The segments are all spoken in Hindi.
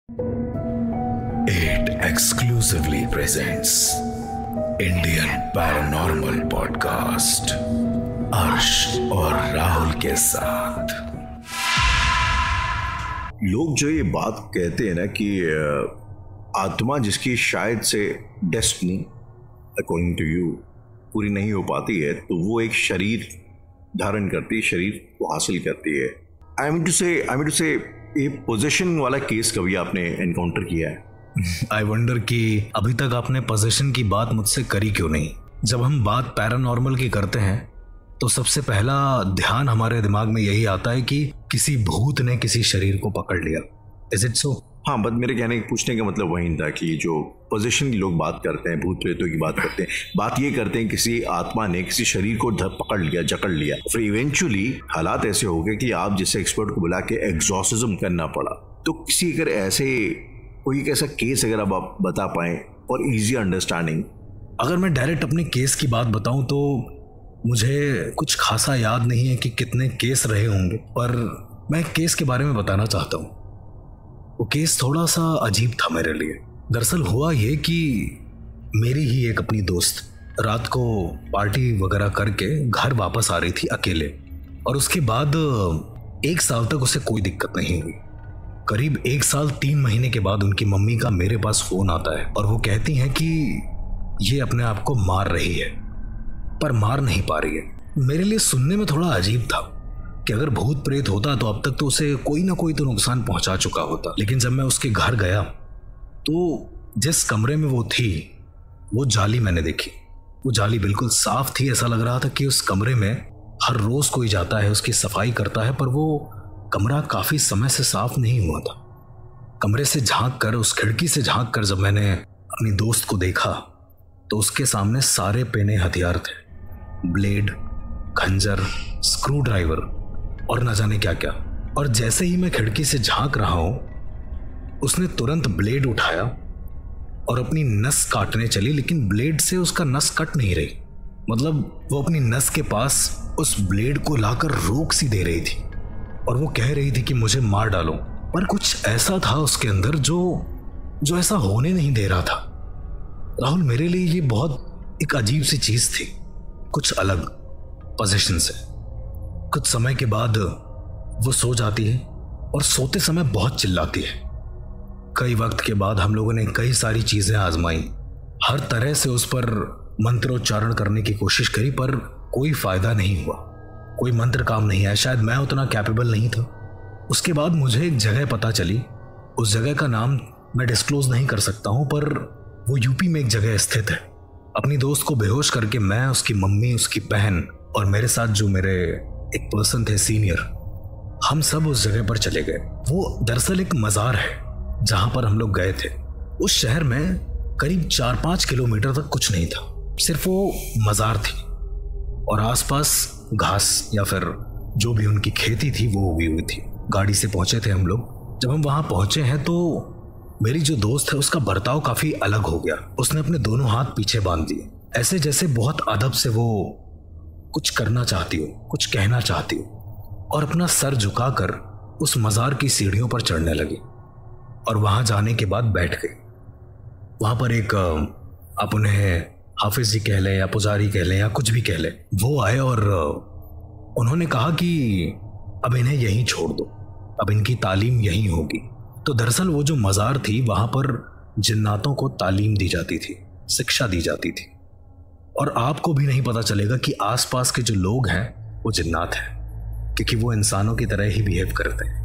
It exclusively presents Indian Paranormal Podcast अर्श और राहुल के साथ। लोग जो ये बात कहते हैं ना कि आत्मा जिसकी शायद से डेस्टिनी अकॉर्डिंग टू यू पूरी नहीं हो पाती है, तो वो एक शरीर धारण करती है, शरीर को हासिल करती है। आई मीन टू से ये पोजीशन वाला केस कभी आपने एनकाउंटर किया है? आई वंडर कि अभी तक आपने पोजीशन की बात मुझसे करी क्यों नहीं। जब हम बात पैरानॉर्मल की करते हैं तो सबसे पहला ध्यान हमारे दिमाग में यही आता है कि किसी भूत ने किसी शरीर को पकड़ लिया। Is it so? हाँ, बट मेरे पूछने का मतलब वही था कि जो पोजीशन की लोग बात करते हैं, भूत प्रेतों की बात करते हैं, बात ये करते हैं किसी आत्मा ने किसी शरीर को पकड़ लिया, जकड़ लिया, फिर इवेंचुअली हालात ऐसे हो गए कि आप जैसे एक्सपर्ट को बुला के एग्जॉर्सिज्म करना पड़ा। तो किसी अगर ऐसे कोई एक ऐसा केस अगर आप बता पाएं और इजी अंडरस्टैंडिंग। अगर मैं डायरेक्ट अपने केस की बात बताऊं तो मुझे कुछ खासा याद नहीं है कि कितने केस रहे होंगे, पर मैं केस के बारे में बताना चाहता हूँ। वो केस थोड़ा सा अजीब था मेरे लिए। दरअसल हुआ ये कि मेरी ही एक अपनी दोस्त रात को पार्टी वगैरह करके घर वापस आ रही थी अकेले, और उसके बाद 1 साल तक उसे कोई दिक्कत नहीं हुई। करीब 1 साल 3 महीने के बाद उनकी मम्मी का मेरे पास फोन आता है और वो कहती हैं कि ये अपने आप को मार रही है, पर मार नहीं पा रही है। मेरे लिए सुनने में थोड़ा अजीब था कि अगर भूत प्रेत होता तो अब तक तो उसे कोई ना कोई तो नुकसान पहुंचा चुका होता। लेकिन जब मैं उसके घर गया तो जिस कमरे में वो थी वो जाली मैंने देखी। वो जाली बिल्कुल साफ थी। ऐसा लग रहा था कि उस कमरे में हर रोज कोई जाता है, उसकी सफाई करता है, पर वो कमरा काफी समय से साफ नहीं हुआ था। कमरे से झांक कर, उस खिड़की से झांक कर जब मैंने अपनी दोस्त को देखा तो उसके सामने सारे पेने हथियार थे, ब्लेड, खंजर, स्क्रू ड्राइवर और न जाने क्या क्या। और जैसे ही मैं खिड़की से झांक रहा हूं, उसने तुरंत ब्लेड उठाया और अपनी नस काटने चली, लेकिन ब्लेड से उसका नस कट नहीं रही। मतलब वो अपनी नस के पास उस ब्लेड को लाकर रोक सी दे रही थी और वो कह रही थी कि मुझे मार डालो, पर कुछ ऐसा था उसके अंदर जो ऐसा होने नहीं दे रहा था। राहुल, मेरे लिए ये बहुत एक अजीब सी चीज थी, कुछ अलग पोजीशन से। कुछ समय के बाद वो सो जाती है और सोते समय बहुत चिल्लाती है। कई वक्त के बाद हम लोगों ने कई सारी चीजें आजमाई, हर तरह से उस पर मंत्रोच्चारण करने की कोशिश करी, पर कोई फायदा नहीं हुआ। कोई मंत्र काम नहीं आया, शायद मैं उतना कैपेबल नहीं था। उसके बाद मुझे एक जगह पता चली। उस जगह का नाम मैं डिस्क्लोज नहीं कर सकता हूं, पर वो यूपी में एक जगह स्थित है। अपनी दोस्त को बेहोश करके मैं, उसकी मम्मी, उसकी बहन और मेरे साथ जो मेरे एक पर्सन थे सीनियर, हम सब उस जगह पर चले गए। वो दरअसल एक मज़ार है जहां पर हम लोग गए थे। उस शहर में करीब 4-5 किलोमीटर तक कुछ नहीं था, सिर्फ वो मज़ार थी और आसपास घास या फिर जो भी उनकी खेती थी वो उगी हुई थी। गाड़ी से पहुंचे थे हम लोग। जब हम वहां पहुंचे हैं तो मेरी जो दोस्त है उसका बर्ताव काफी अलग हो गया। उसने अपने दोनों हाथ पीछे बांध दिए, ऐसे जैसे बहुत अदब से वो कुछ करना चाहती हो, कुछ कहना चाहती हो, और अपना सर झुकाकर उस मज़ार की सीढ़ियों पर चढ़ने लगी और वहां जाने के बाद बैठ गई। वहां पर एक आप उन्हें हाफिज जी कह लें या पुजारी कह लें या कुछ भी कह लें, वो आए और उन्होंने कहा कि अब इन्हें यहीं छोड़ दो, अब इनकी तालीम यहीं होगी। तो दरअसल वो जो मज़ार थी वहां पर जिन्नातों को तालीम दी जाती थी, शिक्षा दी जाती थी, और आपको भी नहीं पता चलेगा कि आसपास के जो लोग हैं वो जिन्नात हैं, क्योंकि वो इंसानों की तरह ही बिहेव करते हैं।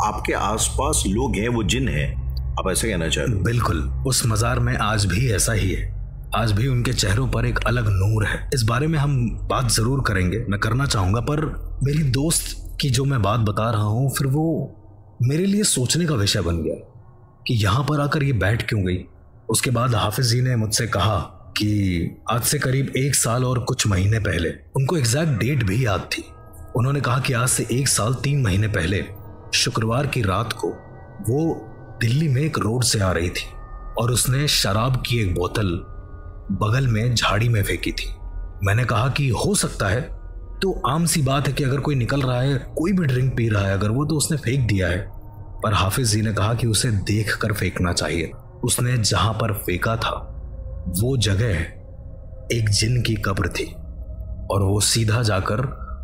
आपके आसपास लोग हैं वो जिन हैं, आप ऐसा कहना चाहते हो? बिल्कुल, उस मज़ार में आज भी ऐसा ही है। आज भी उनके चेहरों पर एक अलग नूर है। इस बारे में हम बात जरूर करेंगे, मैं करना चाहूंगा, पर मेरी दोस्त की जो मैं बात बता रहा हूँ, फिर वो मेरे लिए सोचने का विषय बन गया कि यहाँ पर आकर ये बैठ क्यों गई। उसके बाद हाफिज जी ने मुझसे कहा कि आज से करीब 1 साल और कुछ महीने पहले, उनको एग्जैक्ट डेट भी याद थी, उन्होंने कहा कि आज से 1 साल 3 महीने पहले शुक्रवार की रात को वो दिल्ली में एक रोड से आ रही थी और उसने शराब की एक बोतल बगल में झाड़ी में फेंकी थी। मैंने कहा कि हो सकता है, तो आम सी बात है कि अगर कोई निकल रहा है, कोई भी ड्रिंक पी रहा है अगर वो, तो उसने फेंक दिया है। पर हाफिज जी ने कहा कि उसे देख कर फेंकना चाहिए। उसने जहां पर फेंका था वो जगह एक जिन की कब्र थी और वो सीधा जाकर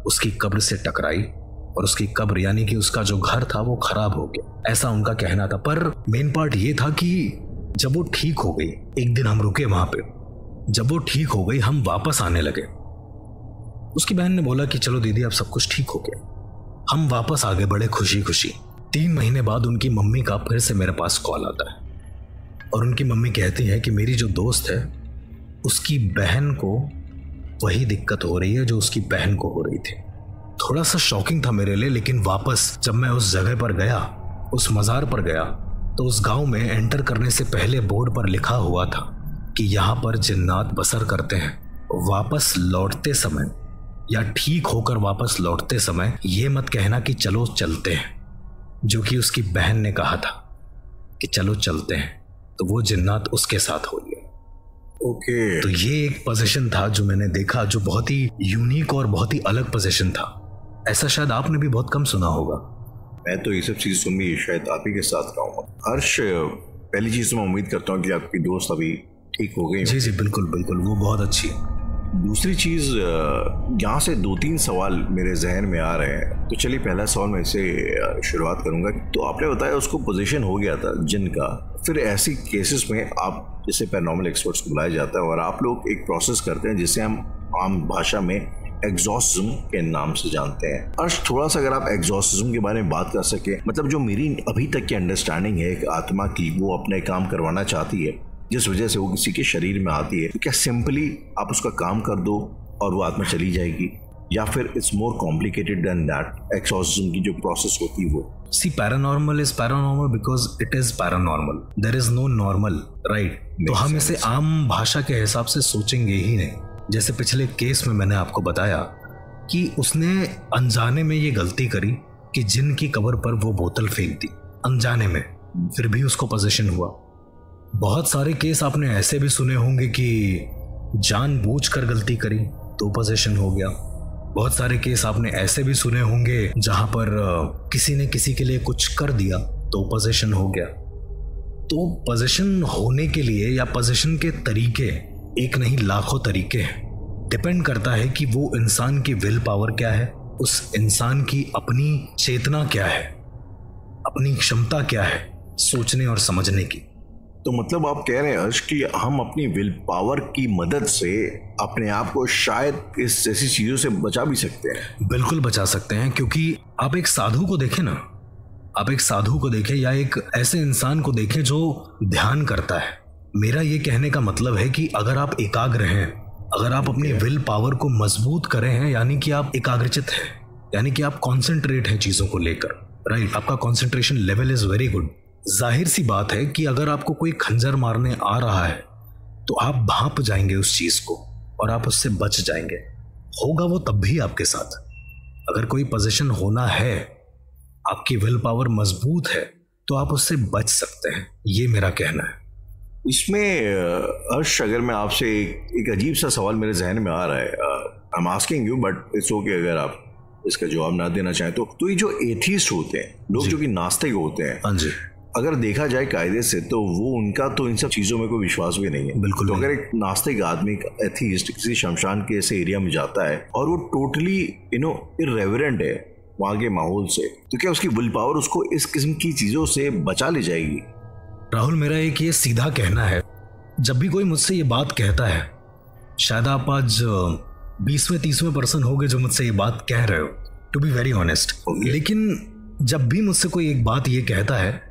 उसकी कब्र से टकराई और उसकी कब्र यानी कि उसका जो घर था वो खराब हो गया, ऐसा उनका कहना था। पर मेन पार्ट ये था कि जब वो ठीक हो गई, एक दिन हम रुके वहां पे, जब वो ठीक हो गई हम वापस आने लगे। उसकी बहन ने बोला कि चलो दीदी अब सब कुछ ठीक हो गया। हम वापस आ गए बड़े खुशी खुशी। 3 महीने बाद उनकी मम्मी का फिर से मेरे पास कॉल आता है और उनकी मम्मी कहती है कि मेरी जो दोस्त है उसकी बहन को वही दिक्कत हो रही है जो उसकी बहन को हो रही थी। थोड़ा सा शॉकिंग था मेरे लिए, लेकिन वापस जब मैं उस जगह पर गया, उस मज़ार पर गया, तो उस गांव में एंटर करने से पहले बोर्ड पर लिखा हुआ था कि यहाँ पर जिन्नात बसर करते हैं। वापस लौटते समय या ठीक होकर वापस लौटते समय ये मत कहना कि चलो चलते हैं, जो कि उसकी बहन ने कहा था कि चलो चलते हैं, तो वो जिन्नात उसके साथ हो गया। ओके। तो ये एक पोजीशन था जो मैंने देखा, जो बहुत ही यूनिक और बहुत ही अलग पोजीशन था। ऐसा शायद आपने भी बहुत कम सुना होगा। मैं तो ये सब चीज़ सुन भी शायद आप ही के साथ रहूँगा। हर्ष, पहली चीज़ तो मैं उम्मीद करता हूँ कि आपकी दोस्त अभी ठीक हो गई। जी जी बिल्कुल बिल्कुल, वो बहुत अच्छी है। दूसरी चीज़, यहाँ से 2-3 सवाल मेरे जहन में आ रहे हैं। तो चलिए पहला सवाल मैं इससे शुरुआत करूँगा। तो आपने बताया उसको पोजीशन हो गया था जिन का, फिर ऐसी केसेस में आप जैसे पैरानॉर्मल एक्सपर्ट्स को बुलाया जाता है और आप लोग एक प्रोसेस करते हैं जिसे हम आम भाषा में एग्जॉर्सिज्म के नाम से जानते हैं। अर्श, थोड़ा सा अगर आप एग्जॉर्सिज्म के बारे में बात कर सके, मतलब जो मेरी अभी तक की अंडरस्टैंडिंग है एक आत्मा की, वो अपने काम करवाना चाहती है जिस वजह से वो किसी के शरीर में आती है, तो क्या सिंपली आप उसका काम कर दो और वो आत्मा चली जाएगी, या फिर it's more complicated than that? Exorcism की जो प्रोसेस होती है वो paranormal is paranormal because it is paranormal, there is no normal, right? तो हम इसे आम भाषा के हिसाब से सोचेंगे ही नहीं। जैसे पिछले केस में मैंने आपको बताया कि उसने अनजाने में ये गलती करी कि जिन की कब्र पर वो बोतल फेंक दी, अनजाने में, फिर भी उसको पोजीशन हुआ। बहुत सारे केस आपने ऐसे भी सुने होंगे कि जानबूझकर गलती करी तो पोजीशन हो गया। बहुत सारे केस आपने ऐसे भी सुने होंगे जहां पर किसी ने किसी के लिए कुछ कर दिया तो पोजीशन हो गया। तो पोजीशन होने के लिए या पोजीशन के तरीके एक नहीं लाखों तरीके हैं। डिपेंड करता है कि वो इंसान की विल पावर क्या है, उस इंसान की अपनी चेतना क्या है, अपनी क्षमता क्या है सोचने और समझने की। तो मतलब आप कह रहे हैं हर्ष कि हम अपनी विल पावर की मदद से अपने आप को शायद इस जैसी चीजों से बचा भी सकते हैं? बिल्कुल बचा सकते हैं, क्योंकि आप एक साधु को देखें ना, आप एक साधु को देखें या एक ऐसे इंसान को देखें जो ध्यान करता है। मेरा ये कहने का मतलब है कि अगर आप एकाग्र हैं, अगर आप अपनी विल पावर को मजबूत करें हैं, यानी कि आप एकाग्रचित हैं, यानी कि आप कॉन्सेंट्रेट हैं चीजों को लेकर, राइट? आपका concentration level is very good. जाहिर सी बात है कि अगर आपको कोई खंजर मारने आ रहा है तो आप भांप जाएंगे उस चीज को और आप उससे बच जाएंगे। होगा वो तब भी आपके साथ। अगर कोई पोजीशन होना है, आपकी विल पावर मजबूत है, तो आप उससे बच सकते हैं, ये मेरा कहना है। इसमें अर्श, अगर मैं आपसे एक अजीब सा सवाल मेरे जहन में आ रहा है, I am asking you but it's okay अगर आप इसका जवाब ना देना चाहें तो ये जो एथीस्ट होते हैं, लोग जो कि नास्तिक होते हैं, हाँ जी, अगर देखा जाए कायदे से तो वो उनका तो इन सब चीज़ों में कोई विश्वास भी नहीं है। बिल्कुल। तो अगर एक नास्तिक आदमी, एथीस्ट, किसी शमशान के ऐसे एरिया में जाता है और वो टोटली इर्रेवरेंट है वहाँ के माहौल से, तो क्या उसकी विल पावर उसको इस किस्म की चीज़ों से बचा ले जाएगी? राहुल, मेरा एक ये सीधा कहना है, जब भी कोई मुझसे ये बात कहता है, शायद आप आज 20वें-30वें पर्सन हो गए जो मुझसे ये बात कह रहे हो, टू बी वेरी ऑनेस्ट, लेकिन जब भी मुझसे कोई एक बात ये कहता है,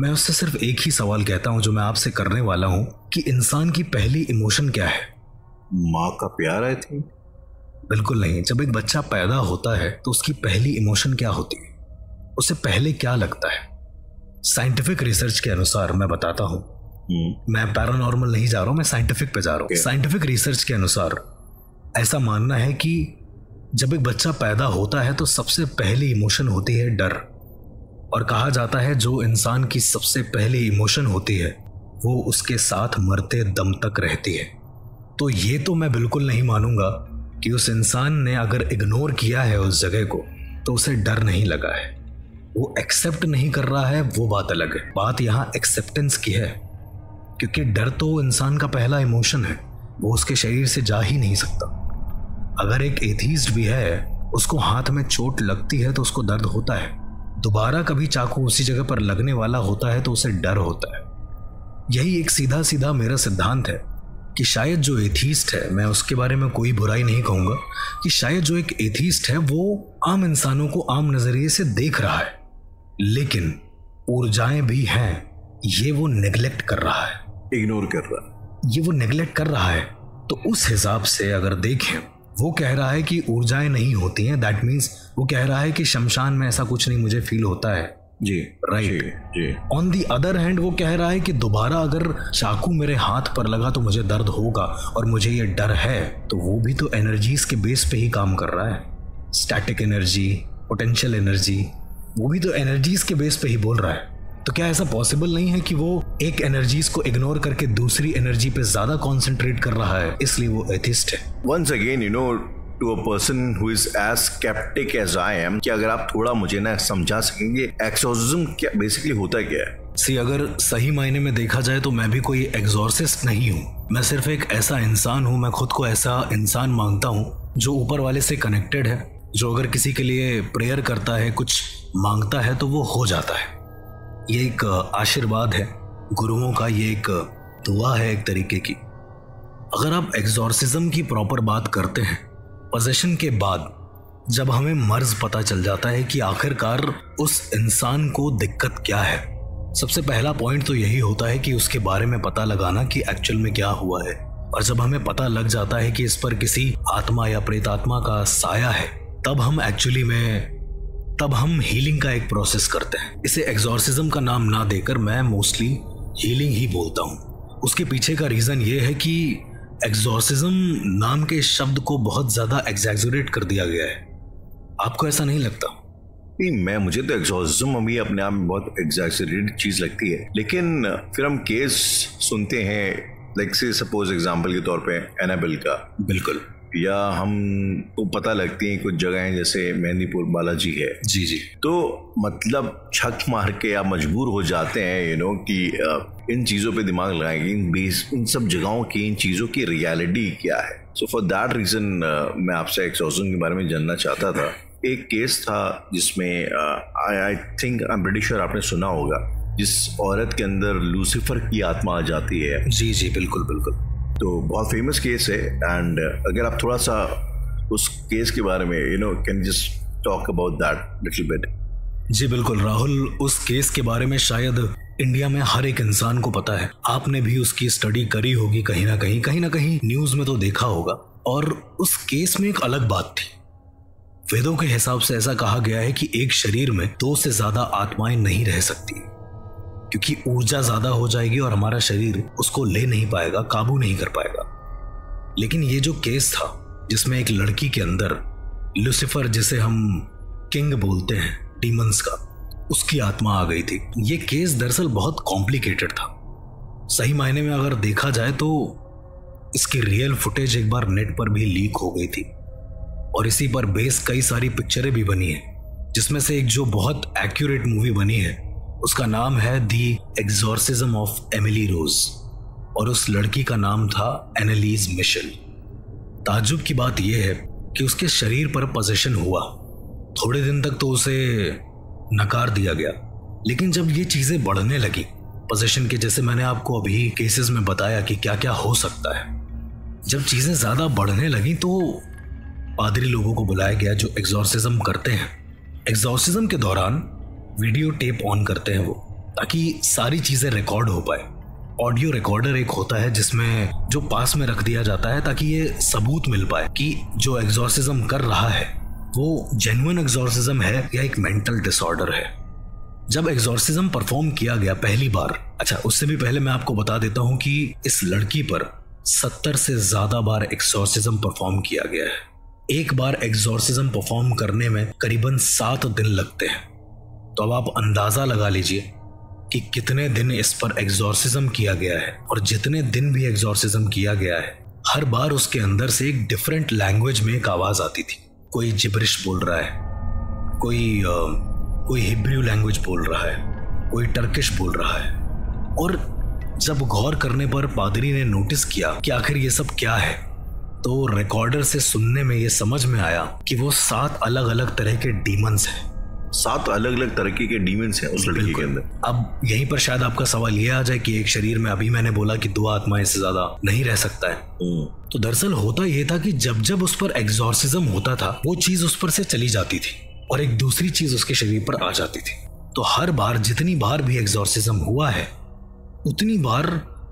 मैं उससे सिर्फ एक ही सवाल कहता हूं जो मैं आपसे करने वाला हूं कि इंसान की पहली इमोशन क्या है? माँ का प्यार है थी? बिल्कुल नहीं। जब एक बच्चा पैदा होता है तो उसकी पहली इमोशन क्या होती है, उसे पहले क्या लगता है? साइंटिफिक रिसर्च के अनुसार मैं बताता हूं, मैं पैरानॉर्मल नहीं जा रहा हूं, मैं साइंटिफिक पे जा रहा हूं। साइंटिफिक रिसर्च के अनुसार ऐसा मानना है कि जब एक बच्चा पैदा होता है तो सबसे पहली इमोशन होती है डर, और कहा जाता है जो इंसान की सबसे पहली इमोशन होती है वो उसके साथ मरते दम तक रहती है। तो ये तो मैं बिल्कुल नहीं मानूंगा कि उस इंसान ने अगर इग्नोर किया है उस जगह को तो उसे डर नहीं लगा है। वो एक्सेप्ट नहीं कर रहा है वो बात अलग है। बात यहाँ एक्सेप्टेंस की है, क्योंकि डर तो इंसान का पहला इमोशन है, वो उसके शरीर से जा ही नहीं सकता। अगर एक एथीस्ट भी है, उसको हाथ में चोट लगती है तो उसको दर्द होता है, दोबारा कभी चाकू उसी जगह पर लगने वाला होता है तो उसे डर होता है। यही एक सीधा सीधा मेरा सिद्धांत है कि शायद जो एथीस्ट है, मैं उसके बारे में कोई बुराई नहीं कहूँगा, कि शायद जो एक एथीस्ट है वो आम इंसानों को आम नज़रिए से देख रहा है, लेकिन ऊर्जाएं भी हैं, ये वो नेग्लेक्ट कर रहा है, इग्नोर कर रहा है, ये वो नेग्लेक्ट कर रहा है। तो उस हिसाब से अगर देखें, वो कह रहा है कि ऊर्जाएं नहीं होती हैं, दैट मीन्स वो कह रहा है कि शमशान में ऐसा कुछ नहीं मुझे फील होता है। जी राइट जी। ऑन दी अदर हैंड वो कह रहा है कि दोबारा अगर चाकू मेरे हाथ पर लगा तो मुझे दर्द होगा और मुझे ये डर है, तो वो भी तो एनर्जीज के बेस पे ही काम कर रहा है। स्टैटिक एनर्जी, पोटेंशियल एनर्जी, वो भी तो एनर्जीज के बेस पे ही बोल रहा है। तो क्या ऐसा पॉसिबल नहीं है कि वो एक एनर्जीज को इग्नोर करके दूसरी एनर्जी पे ज्यादा कॉन्सेंट्रेट कर रहा है, इसलिए वो एथिस्ट है? Once again you know, to a person who is as sceptic as I am, कि अगर आप थोड़ा मुझे ना समझा सकेंगे एक्सोर्सिज्म क्या बेसिकली होता क्या है? सी, अगर सही मायने में देखा जाए तो मैं भी कोई एग्जॉर्सिस्ट नहीं हूँ, मैं सिर्फ एक ऐसा इंसान हूँ, मैं खुद को ऐसा इंसान मानता हूँ जो ऊपर वाले से कनेक्टेड है, जो अगर किसी के लिए प्रेयर करता है, कुछ मांगता है तो वो हो जाता है। ये एक आशीर्वाद है गुरुओं का, ये एक दुआ है एक तरीके की। अगर आप एग्जॉर्सिज्म की प्रॉपर बात करते हैं, पोजेशन के बाद जब हमें मर्ज पता चल जाता है कि आखिरकार उस इंसान को दिक्कत क्या है, सबसे पहला पॉइंट तो यही होता है कि उसके बारे में पता लगाना कि एक्चुअल में क्या हुआ है। और जब हमें पता लग जाता है कि इस पर किसी आत्मा या प्रेतात्मा का साया है, तब हम हीलिंग का एक प्रोसेस करते हैं। इसे एग्जॉर्सिज्म का नाम ना देकर मैं मोस्टली हीलिंग ही बोलता हूँ। उसके पीछे का रीजन ये है कि एग्जॉर्सिज्म नाम के शब्द को बहुत ज्यादा एग्जैजरेट कर दिया गया है। आपको ऐसा नहीं लगता? नहीं, मुझे तो एग्जॉर्सिज्म अभी अपने आप में बहुत एग्जैजरेटेड चीज लगती है, लेकिन फिर हम केस सुनते हैं, लाइक से सपोज एग्जांपल के तौर पे एनाबेल का, बिल्कुल, या हम को पता लगती हैं कुछ जगहें जैसे मेहंदीपुर बालाजी है। जी जी। तो मतलब छक मार के आप मजबूर हो जाते हैं कि इन चीज़ों पे दिमाग लगाएंगे, इन सब जगहों की, इन चीज़ों की रियलिटी क्या है। सो फॉर दैट रीज़न मैं आपसे एक्सॉर्सिज्म के बारे में जानना चाहता था। एक केस था जिसमें I think I am pretty sure आपने सुना होगा, जिस औरत के अंदर लूसीफर की आत्मा आ जाती है। जी जी, बिल्कुल बिल्कुल। तो बहुत फेमस केस है, एंड अगर आप थोड़ा सा उस केस के बारे में can just talk about that little bit. जी बिल्कुल राहुल, उस केस के बारे में शायद इंडिया में हर एक इंसान को पता है। आपने भी उसकी स्टडी करी होगी कहीं ना कहीं न्यूज में तो देखा होगा। और उस केस में एक अलग बात थी। वेदों के हिसाब से ऐसा कहा गया है कि एक शरीर में 2 से ज्यादा आत्माएं नहीं रह सकती, क्योंकि ऊर्जा ज्यादा हो जाएगी और हमारा शरीर उसको ले नहीं पाएगा, काबू नहीं कर पाएगा। लेकिन ये जो केस था जिसमें एक लड़की के अंदर लूसीफर, जिसे हम किंग बोलते हैं डीमंस का, उसकी आत्मा आ गई थी। ये केस दरअसल बहुत कॉम्प्लिकेटेड था। सही मायने में अगर देखा जाए तो इसकी रियल फुटेज एक बार नेट पर भी लीक हो गई थी, और इसी पर बेस कई सारी पिक्चरें भी बनी है, जिसमें से एक जो बहुत एक्यूरेट मूवी बनी है उसका नाम है दी एग्जॉर्सिज्म ऑफ एमिली रोज, और उस लड़की का नाम था एनालीज मिशेल। ताज्जुब की बात यह है कि उसके शरीर पर पोजेशन हुआ। थोड़े दिन तक तो उसे नकार दिया गया, लेकिन जब ये चीजें बढ़ने लगी पोजेशन के, जैसे मैंने आपको अभी केसेस में बताया कि क्या क्या हो सकता है, जब चीजें ज्यादा बढ़ने लगी तो पादरी लोगों को बुलाया गया जो एग्जॉर्सिज्म करते हैं। एग्जॉर्सिज्म के दौरान वीडियो टेप ऑन करते हैं वो, ताकि सारी चीजें रिकॉर्ड हो पाए। ऑडियो रिकॉर्डर एक होता है जिसमें जो पास में रख दिया जाता है, ताकि ये सबूत मिल पाए कि जो एग्जॉर्सिज्म कर रहा है वो जेन्युइन एग्जॉर्सिज्म है या एक मेंटल डिसऑर्डर है। जब एग्जॉर्सिज्म परफॉर्म किया गया पहली बार, अच्छा उससे भी पहले मैं आपको बता देता हूं कि इस लड़की पर 70 से ज्यादा बार एग्जॉर्सिज्म परफॉर्म किया गया है। एक बार एग्जॉर्सिज्म परफॉर्म करने में करीबन 7 दिन लगते हैं। तो अब आप अंदाजा लगा लीजिए कि कितने दिन इस पर एग्जॉर्सिज्म किया गया है। और जितने दिन भी एग्जॉर्सिज्म किया गया है, हर बार उसके अंदर से एक डिफरेंट लैंग्वेज में एक आवाज आती थी। कोई जिब्रिश बोल रहा है, कोई कोई हिब्रू लैंग्वेज बोल रहा है, कोई टर्किश बोल रहा है। और जब गौर करने पर पादरी ने नोटिस किया कि आखिर ये सब क्या है, तो रिकॉर्डर से सुनने में ये समझ में आया कि वो 7 अलग अलग तरह के डीमंस हैं। 7 अलग अलग तरीके के डीमंस हैं उस लड़की के अंदर। अब यहीं पर शायद आपका सवाल ये आ जाए कि एक शरीर में, अभी मैंने बोला कि 2 आत्माएं से ज्यादा नहीं रह सकता है। तो दरअसल होता ये था कि जब जब उस पर एग्जॉर्सिज्म होता था, वो चीज उस पर से चली जाती थी और एक दूसरी चीज उसके शरीर पर आ जाती थी। तो हर बार, जितनी बार भी एग्जॉर्सिज्म हुआ है, उतनी बार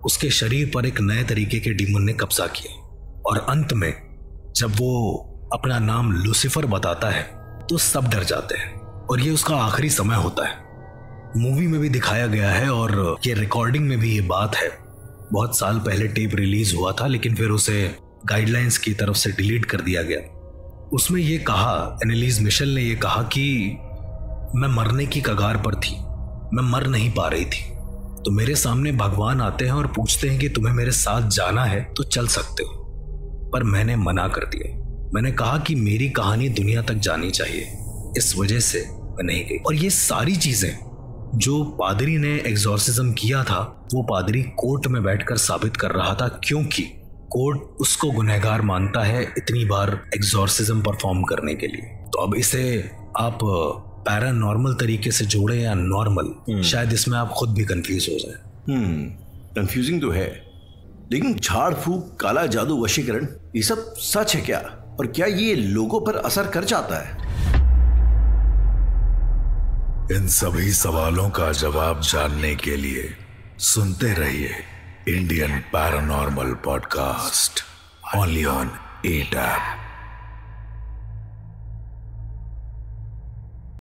उसके शरीर पर एक नए तरीके के डीमन ने कब्जा किया। और अंत में जब वो अपना नाम लूसीफर बताता है तो सब डर जाते हैं और ये उसका आखिरी समय होता है। मूवी में भी दिखाया गया है और ये रिकॉर्डिंग में भी ये बात है। बहुत साल पहले टेप रिलीज हुआ था, लेकिन फिर उसे गाइडलाइंस की तरफ से डिलीट कर दिया गया। उसमें ये कहा, एनालिस मिशेल ने ये कहा कि मैं मरने की कगार पर थी, मैं मर नहीं पा रही थी। तो मेरे सामने भगवान आते हैं और पूछते हैं कि तुम्हें मेरे साथ जाना है तो चल सकते हो, पर मैंने मना कर दिया। मैंने कहा कि मेरी कहानी दुनिया तक जानी चाहिए, इस वजह से मैं नहीं गई। और ये सारी चीजें जो पादरी ने एग्जॉर्सिज्म किया था, वो पादरी कोर्ट में बैठकर साबित कर रहा था, क्योंकि कोर्ट उसको गुनहगार मानता है इतनी बार एग्जॉर्सिज्म परफॉर्म करने के लिए। तो अब इसे आप पैरानॉर्मल तरीके से जोड़े या नॉर्मल, शायद इसमें आप खुद भी कंफ्यूज हो जाए। कंफ्यूजिंग तो है, लेकिन झाड़ फूक, काला जादू, वशीकरण, ये सब सच है क्या? और क्या ये लोगों पर असर कर जाता है? इन सभी सवालों का जवाब जानने के लिए सुनते रहिए Indian paranormal podcast, only on 8 app.